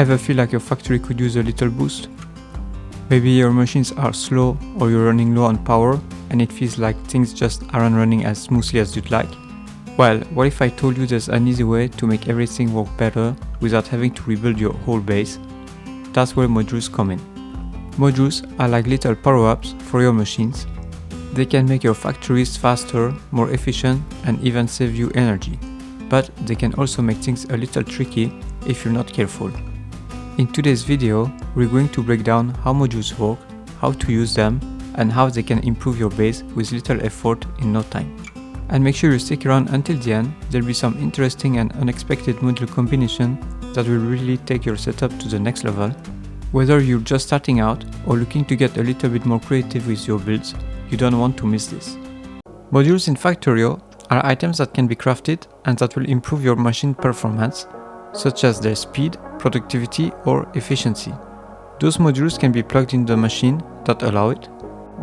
Ever feel like your factory could use a little boost? Maybe your machines are slow or you're running low on power and it feels like things just aren't running as smoothly as you'd like? Well, what if I told you there's an easy way to make everything work better without having to rebuild your whole base? That's where modules come in. Modules are like little power-ups for your machines. They can make your factories faster, more efficient, and even save you energy. But they can also make things a little tricky if you're not careful. In today's video, we're going to break down how modules work, how to use them, and how they can improve your base with little effort in no time. And make sure you stick around until the end. There'll be some interesting and unexpected module combination that will really take your setup to the next level. Whether you're just starting out or looking to get a little bit more creative with your builds, you don't want to miss this. Modules in Factorio are items that can be crafted and that will improve your machine performance, such as their speed, productivity, or efficiency. Those modules can be plugged in the machine that allow it.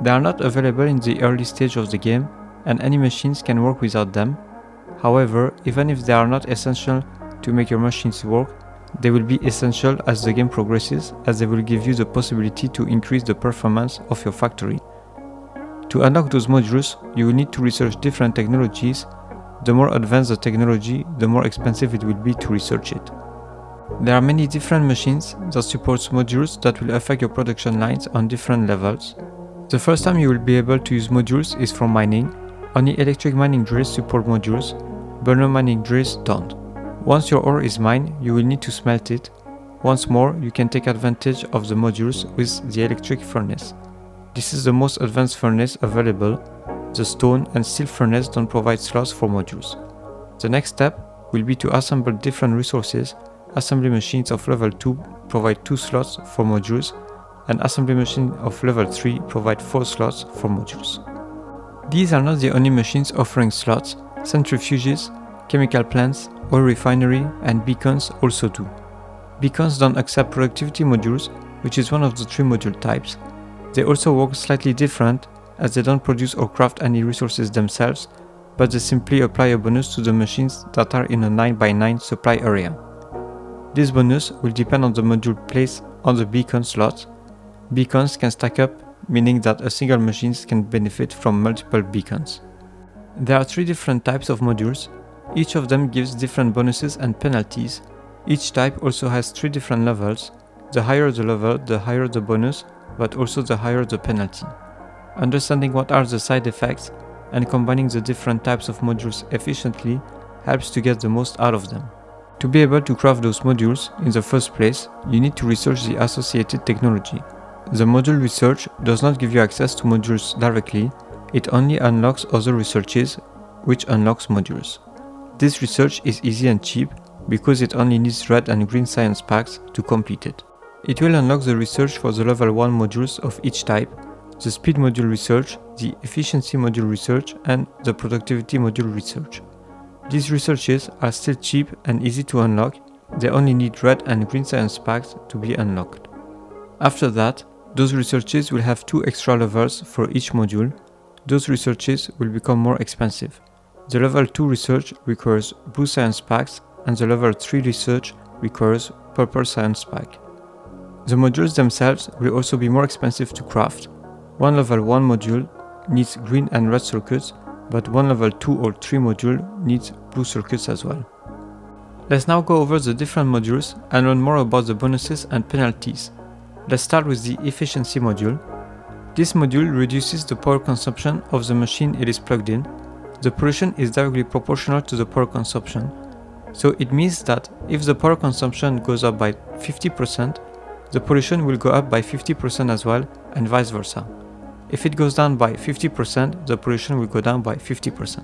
They are not available in the early stage of the game, and any machines can work without them. However, even if they are not essential to make your machines work, they will be essential as the game progresses, as they will give you the possibility to increase the performance of your factory. To unlock those modules, you will need to research different technologies. The more advanced the technology, the more expensive it will be to research it. There are many different machines that support modules that will affect your production lines on different levels. The first time you will be able to use modules is for mining. Only electric mining drills support modules, burner mining drills don't. Once your ore is mined, you will need to smelt it. Once more, you can take advantage of the modules with the electric furnace. This is the most advanced furnace available. The stone and steel furnace don't provide slots for modules. The next step will be to assemble different resources. Assembly machines of level 2 provide 2 slots for modules, and assembly machines of level 3 provide 4 slots for modules. These are not the only machines offering slots. Centrifuges, chemical plants, oil refinery, and beacons also do. Beacons don't accept productivity modules, which is one of the 3 module types. They also work slightly different, as they don't produce or craft any resources themselves, but they simply apply a bonus to the machines that are in a 9x9 supply area. This bonus will depend on the module placed on the beacon slot. Beacons can stack up, meaning that a single machine can benefit from multiple beacons. There are 3 different types of modules. Each of them gives different bonuses and penalties. Each type also has 3 different levels. The higher the level, the higher the bonus, but also the higher the penalty. Understanding what are the side effects and combining the different types of modules efficiently helps to get the most out of them. To be able to craft those modules in the first place, you need to research the associated technology. The module research does not give you access to modules directly, it only unlocks other researches, which unlocks modules. This research is easy and cheap because it only needs red and green science packs to complete it. It will unlock the research for the level 1 modules of each type, the speed module research, the efficiency module research, and the productivity module research. These researches are still cheap and easy to unlock. They only need red and green science packs to be unlocked. After that, those researches will have 2 extra levels for each module. Those researches will become more expensive. The level 2 research requires blue science packs, and the level 3 research requires purple science pack. The modules themselves will also be more expensive to craft. One level 1 module needs green and red circuits, but one level 2 or 3 module needs blue circuits as well. Let's now go over the different modules and learn more about the bonuses and penalties. Let's start with the efficiency module. This module reduces the power consumption of the machine it is plugged in. The pollution is directly proportional to the power consumption. So it means that if the power consumption goes up by 50%, the pollution will go up by 50% as well, and vice versa. If it goes down by 50%, the pollution will go down by 50%.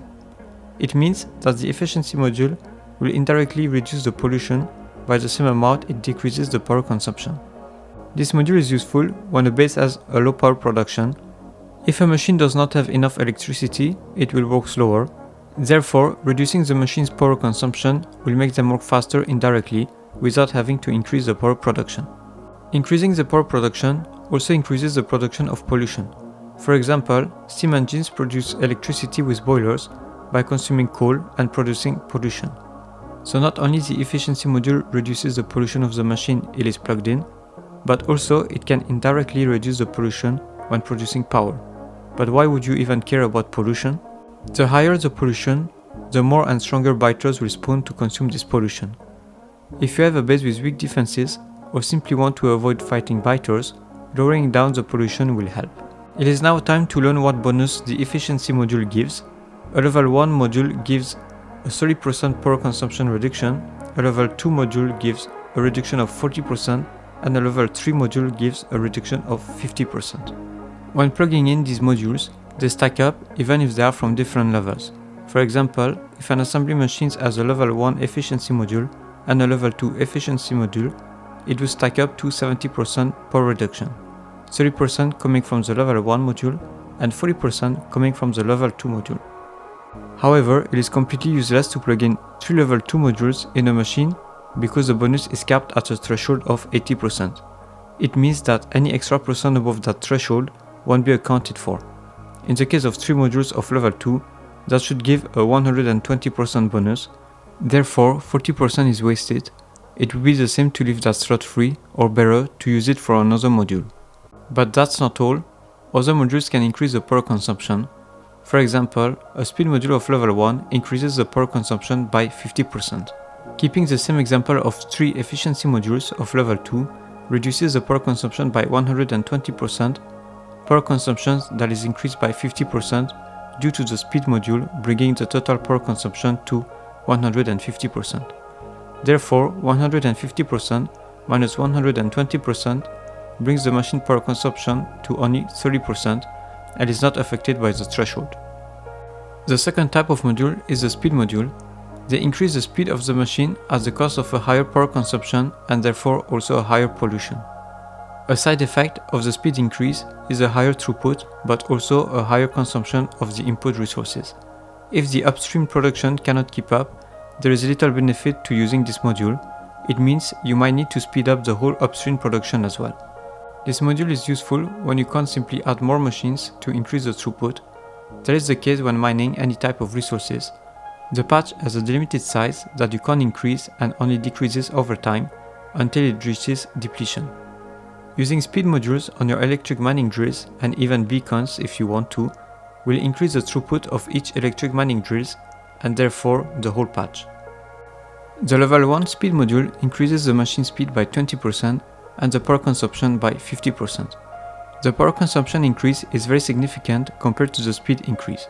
It means that the efficiency module will indirectly reduce the pollution by the same amount it decreases the power consumption. This module is useful when a base has a low power production. If a machine does not have enough electricity, it will work slower. Therefore, reducing the machine's power consumption will make them work faster indirectly without having to increase the power production. Increasing the power production also increases the production of pollution. For example, steam engines produce electricity with boilers by consuming coal and producing pollution. So not only the efficiency module reduces the pollution of the machine it is plugged in, but also it can indirectly reduce the pollution when producing power. But why would you even care about pollution? The higher the pollution, the more and stronger biters will spawn to consume this pollution. If you have a base with weak defenses, or simply want to avoid fighting biters, lowering down the pollution will help. It is now time to learn what bonus the efficiency module gives. A level 1 module gives a 30% power consumption reduction, a level 2 module gives a reduction of 40%, and a level 3 module gives a reduction of 50%. When plugging in these modules, they stack up even if they are from different levels. For example, if an assembly machine has a level 1 efficiency module and a level 2 efficiency module, it will stack up to 70% power reduction, 30% coming from the level 1 module and 40% coming from the level 2 module. However, it is completely useless to plug in 3 level 2 modules in a machine because the bonus is capped at a threshold of 80%. It means that any extra percent above that threshold won't be accounted for. In the case of 3 modules of level 2, that should give a 120% bonus, therefore 40% is wasted. It would be the same to leave that slot free, or better, to use it for another module. But that's not all. Other modules can increase the power consumption. For example, a speed module of level 1 increases the power consumption by 50%. Keeping the same example of 3 efficiency modules of level 2 reduces the power consumption by 120%, power consumption that is increased by 50% due to the speed module, bringing the total power consumption to 150%. Therefore, 150% minus 120% brings the machine power consumption to only 30% and is not affected by the threshold. The second type of module is the speed module. They increase the speed of the machine at the cost of a higher power consumption and therefore also a higher pollution. A side effect of the speed increase is a higher throughput, but also a higher consumption of the input resources. If the upstream production cannot keep up, there is little benefit to using this module. It means you might need to speed up the whole upstream production as well. This module is useful when you can't simply add more machines to increase the throughput. That is the case when mining any type of resources. The patch has a delimited size that you can't increase and only decreases over time until it reaches depletion. Using speed modules on your electric mining drills, and even beacons if you want to, will increase the throughput of each electric mining drills and therefore the whole patch. The level 1 speed module increases the machine speed by 20% and the power consumption by 50%. The power consumption increase is very significant compared to the speed increase.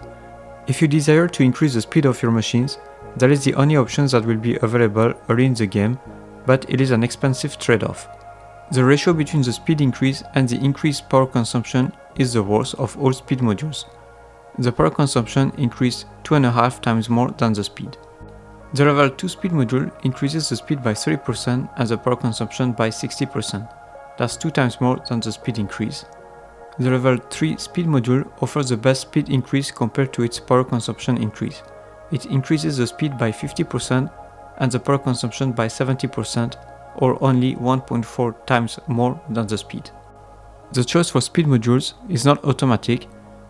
If you desire to increase the speed of your machines, that is the only option that will be available early in the game, but it is an expensive trade-off. The ratio between the speed increase and the increased power consumption is the worst of all speed modules. The power consumption increased 2.5 times more than the speed. The level 2 speed module increases the speed by 30% and the power consumption by 60%. That's 2 times more than the speed increase. The level 3 speed module offers the best speed increase compared to its power consumption increase. It increases the speed by 50% and the power consumption by 70%, or only 1.4 times more than the speed. The choice for speed modules is not automatic.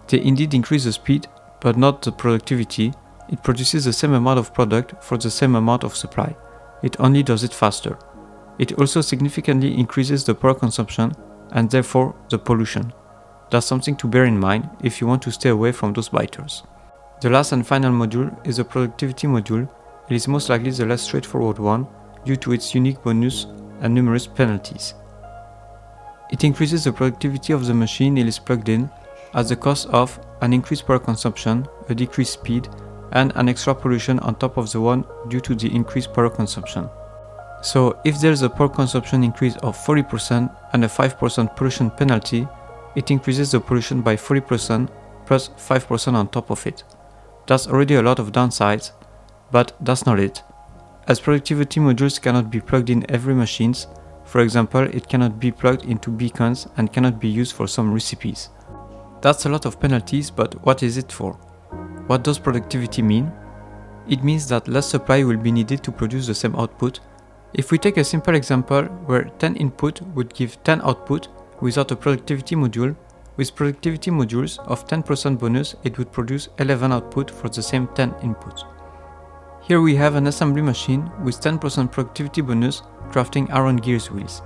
They indeed increase the speed, but not the productivity. It produces the same amount of product for the same amount of supply. It only does it faster. It also significantly increases the power consumption and therefore the pollution. That's something to bear in mind if you want to stay away from those biters. The last and final module is the productivity module. It is most likely the less straightforward one due to its unique bonus and numerous penalties. It increases the productivity of the machine it is plugged in at the cost of an increased power consumption, a decreased speed, and an extra pollution on top of the one due to the increased power consumption. So if there is a power consumption increase of 40% and a 5% pollution penalty, it increases the pollution by 40% plus 5% on top of it. That's already a lot of downsides, but that's not it. As productivity modules cannot be plugged in every machines, for example, it cannot be plugged into beacons and cannot be used for some recipes. That's a lot of penalties, but what is it for? What does productivity mean? It means that less supply will be needed to produce the same output. If we take a simple example where 10 input would give 10 output without a productivity module, with productivity modules of 10% bonus, it would produce 11 output for the same 10 input. Here we have an assembly machine with 10% productivity bonus crafting iron gears wheels.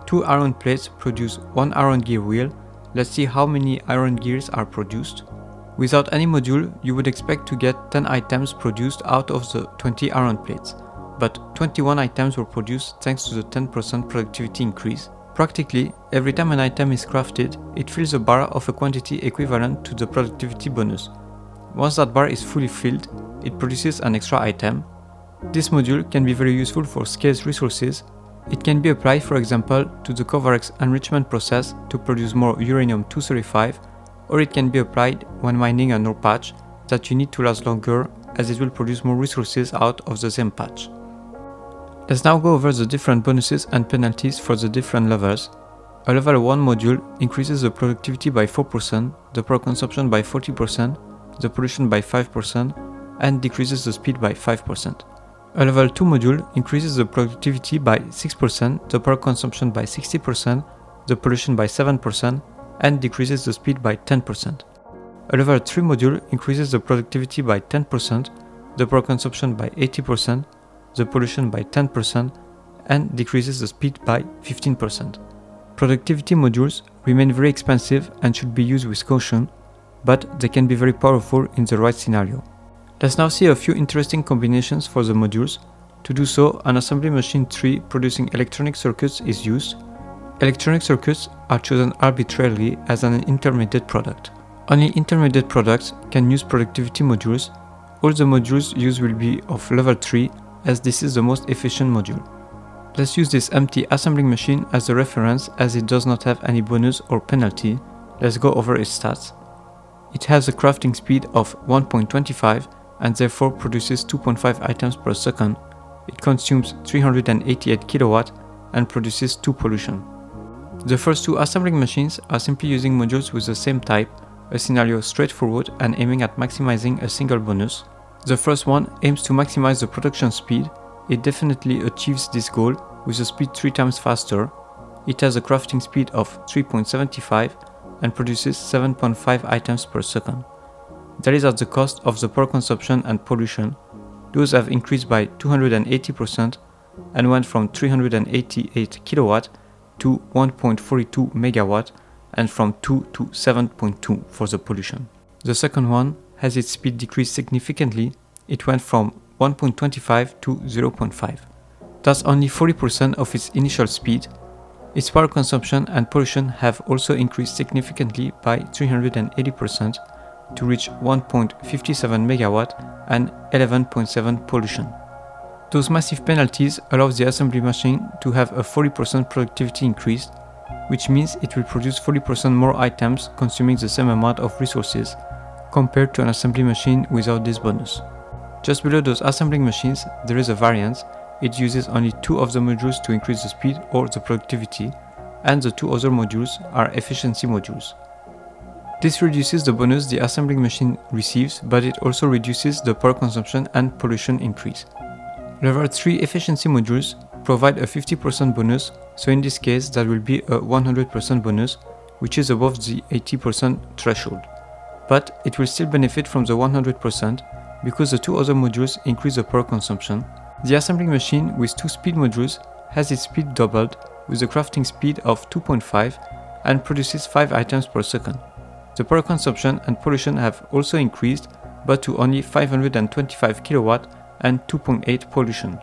2 iron plates produce 1 iron gear wheel. Let's see how many iron gears are produced. Without any module, you would expect to get 10 items produced out of the 20 iron plates, but 21 items were produced thanks to the 10% productivity increase. Practically, every time an item is crafted, it fills a bar of a quantity equivalent to the productivity bonus. Once that bar is fully filled, it produces an extra item. This module can be very useful for scarce resources. It can be applied, for example, to the Covarex enrichment process to produce more uranium-235, or it can be applied when mining an ore patch that you need to last longer, as it will produce more resources out of the same patch. Let's now go over the different bonuses and penalties for the different levels. A level 1 module increases the productivity by 4%, the power consumption by 40%, the pollution by 5%, and decreases the speed by 5%. A level 2 module increases the productivity by 6%, the power consumption by 60%, the pollution by 7%, and decreases the speed by 10%. A level 3 module increases the productivity by 10%, the power consumption by 80%, the pollution by 10%, and decreases the speed by 15%. Productivity modules remain very expensive and should be used with caution, but they can be very powerful in the right scenario. Let's now see a few interesting combinations for the modules. To do so, an assembly machine tree producing electronic circuits is used. Electronic circuits are chosen arbitrarily as an intermediate product. Only intermediate products can use productivity modules. All the modules used will be of level 3, as this is the most efficient module. Let's use this empty assembling machine as a reference, as it does not have any bonus or penalty. Let's go over its stats. It has a crafting speed of 1.25 and therefore produces 2.5 items per second. It consumes 388 kW and produces 2 pollution. The first 2 assembling machines are simply using modules with the same type, a scenario straightforward and aiming at maximizing a single bonus. The first one aims to maximize the production speed. It definitely achieves this goal with a speed 3 times faster. It has a crafting speed of 3.75 and produces 7.5 items per second. That is at the cost of the power consumption and pollution. Those have increased by 280% and went from 388 kW to 1.42 MW and from 2 to 7.2 for the pollution. The second one has its speed decreased significantly. It went from 1.25 to 0.5. That's only 40% of its initial speed. Its power consumption and pollution have also increased significantly by 380% to reach 1.57 MW and 11.7 pollution. Those massive penalties allow the assembly machine to have a 40% productivity increase, which means it will produce 40% more items consuming the same amount of resources compared to an assembly machine without this bonus. Just below those assembling machines, there is a variance. It uses only 2 of the modules to increase the speed or the productivity, and the 2 other modules are efficiency modules. This reduces the bonus the assembling machine receives, but it also reduces the power consumption and pollution increase. Level 3 efficiency modules provide a 50% bonus, so in this case that will be a 100% bonus, which is above the 80% threshold. But it will still benefit from the 100% because the 2 other modules increase the power consumption. The assembling machine with 2 speed modules has its speed doubled with a crafting speed of 2.5 and produces 5 items per second. The power consumption and pollution have also increased, but to only 525 kW and 2.8 pollution.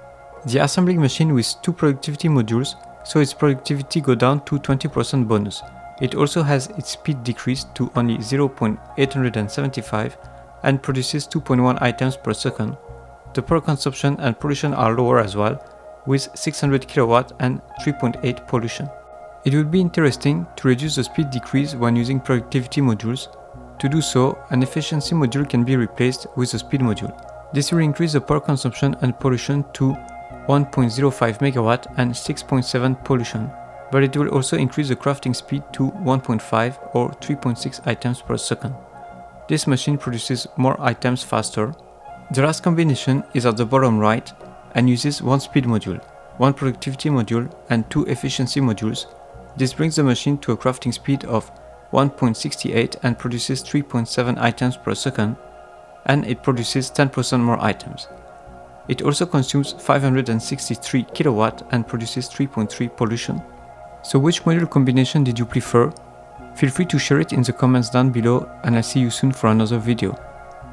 The assembling machine with 2 productivity modules saw its productivity go down to 20% bonus. It also has its speed decreased to only 0.875 and produces 2.1 items per second. The power consumption and pollution are lower as well, with 600 kW and 3.8 pollution. It would be interesting to reduce the speed decrease when using productivity modules. To do so, an efficiency module can be replaced with a speed module. This will increase the power consumption and pollution to 1.05 MW and 6.7 pollution, but it will also increase the crafting speed to 1.5 or 3.6 items per second. This machine produces more items faster. The last combination is at the bottom right and uses 1 speed module, 1 productivity module and 2 efficiency modules. This brings the machine to a crafting speed of 1.68 and produces 3.7 items per second, and it produces 10% more items. It also consumes 563 kW and produces 3.3 pollution. So which module combination did you prefer? Feel free to share it in the comments down below, and I'll see you soon for another video.